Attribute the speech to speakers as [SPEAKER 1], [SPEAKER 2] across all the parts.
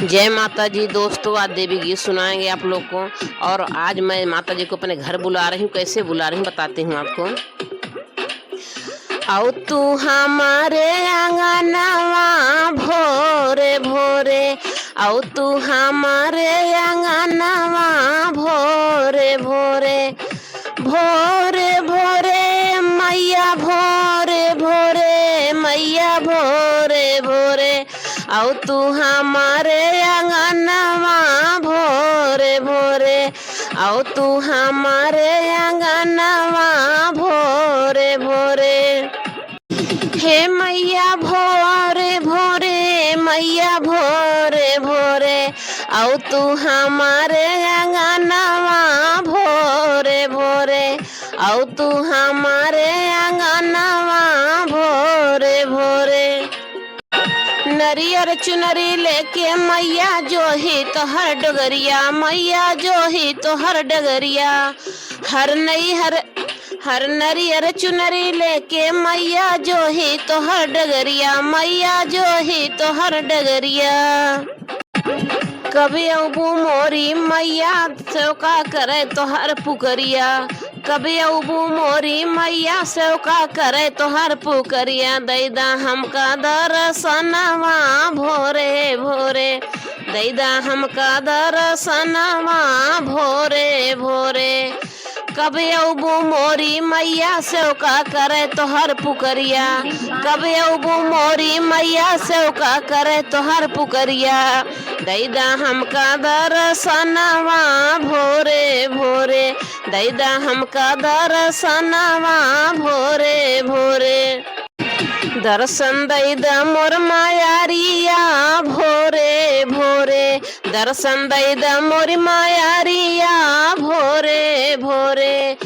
[SPEAKER 1] जय माता जी दोस्तों, आज देवी गीत सुनाएंगे आप लोग को। और आज मैं माता जी को अपने घर बुला रही हूँ। कैसे बुला रही हूँ बताती हूँ आपको। आओ तू हमारे आंगनवा भोरे भोरे, आओ तू हमारे आंगनवा भोरे भोरे, भोरे भोरे मैया भोरे भोरे, मैया भोरे भोरे, आओ तू हमारे आंगनवा भोरे भोरे, आओ तू हमारे आंगनवा भोरे भोरे। हे मैया भोरे भोरे, मैया भोरे भोरे, आओ तू हमारे आंगनवा भोरे भोरे, आओ तू हमारे आंगनवा भोरे भोरे। नरियर चुनरी लेके मैया जो ही तो हर डगरिया, मैया जो ही तो हर डगरिया, हर नरियर चुनरी लेके मैया जो ही तो हर डगरिया, मैया जो ही तो हर डगरिया। कभी अबू मोरी मैया सेवका करे तो हर पुकरिया, कभी अबू मोरी मैया सेवका करे तो हर पुकरिया। दैदा हमका दर्शनवा भोरे भोरे, दैदा हमका दर्शनवा भोरे भोरे। कभी अबू मोरी मैया सेवका करे तो हर पुकरिया, कभी अबू मोरी मैया सेवका करे तो हर पुकरिया। दैदा हमका दर्शनवा भोरे भोरे, दैदा हमका दर्शनवा भोरे भोरे। दर्शन दैदा मोर मायारिया भोरे भोरे, दर्शन दैदा मोर मायारिया भोरे भोरे,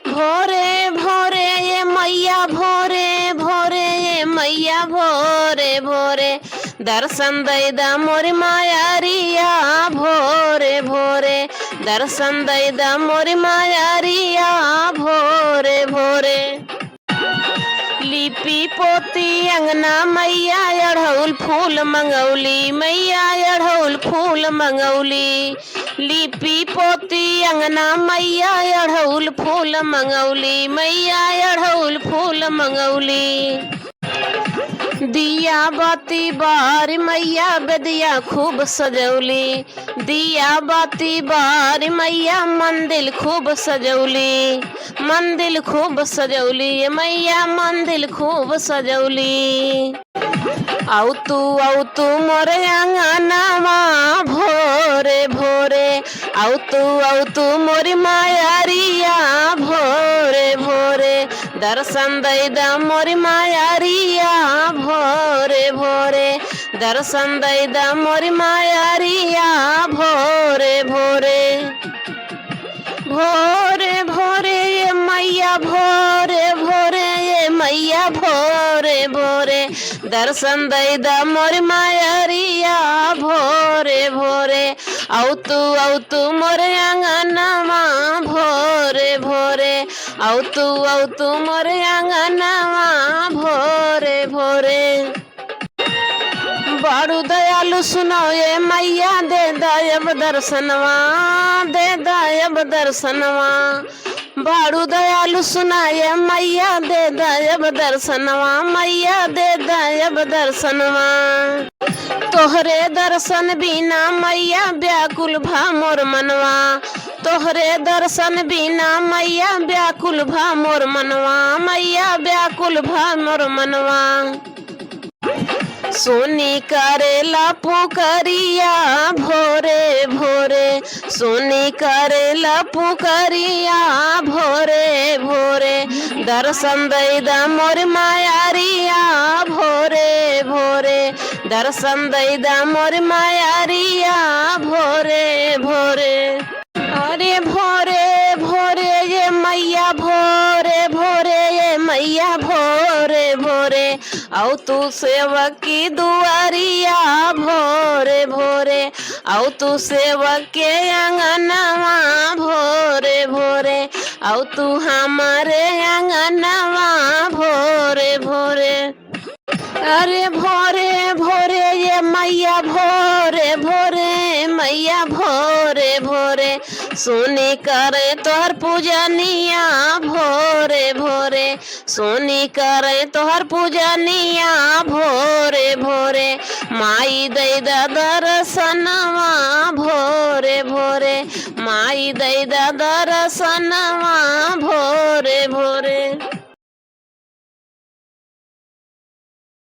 [SPEAKER 1] भोरे भोरे ये मैया भोरे भोरे, ये मैया भोरे भोरे। दर्शन दैदा मोर मायारिया भोरे भोरे, दर्शन दैदा मोर मायारिया भोरे भोरे। लिपि पोती अंगना मैया अढ़ौल फूल मंगौली, मैया अढ़ौल फूल मंगौली। लिपि पोती अंगना मैया अढ़ौल फूल मंगौली, मैया अढ़ौल फूल मंगौली। दिया बाती बार मैया बेदिया खूब सजौली, दिया बाती बार मैया मंदिर खूब सजौली, मंदिर खूब सजौली, मैया मंदिर खूब सजौली। आओ तू मोरे आंगनवा भोरे भोरे, आओ तू मोरी मायारिया भोरे भोरे। दर्शन दैदा मोरी मायारिया भोरे भोरे, दर्शन दैदा मोरी मायारिया भोरे भोरे। भोरे भोरे ये मैया भोरे भोरे, ये मैया भोरे भोरे। दर्शन दैदा मोर मायारिया भोरे भोरे, आओ तू मोर आंगनवा भोरे भोरे, आओ तू मोर आंगनवा भोरे भोरे। बड़ू दयालु सुनो ये मैया दे दायब दर्शनवा, दे दायब दर्शनवा। बड़ू दयालु सुनाए मैया दे दायब दर्शनवा, मैया दे दायब दर्शनवा। तोहरे दर्शन बिना मैया व्याकुल भा मोर मनवा, तोहरे दर्शन बिना मैया व्याकुल भा मोर मनवा, मैया व्याकुल भा मोर मनवा। सोनी करेला पुकरिया भोरे भोरे, सोनी करेला पुकरिया भोरे भोरे। दर्शन दैदा मोर मायारिया भोरे भोरे, दर्शन दैदा मोर मायारिया भोरे भोरे। अरे भोरे भोरे ये मैया भोरे भोरे, ये मैया भोरे भोरे। आओ तू सेवक की दुआरिया भोरे भोरे, आओ तू सेवक के आंगनवा भोरे भोरे, आओ तू हमारे आंगनवा भोरे भोरे। अरे भोरे भोरे ये मैया भोरे भोरे, मैया भोरे भोरे सोनी करे तोहर पूजनिया भोरे भोरे सोनी करे तोहर पूजनिया भोरे भोरे माई दे दर्शनवा भोरे भोरे माई दे दर्शनवा भोरे भोरे।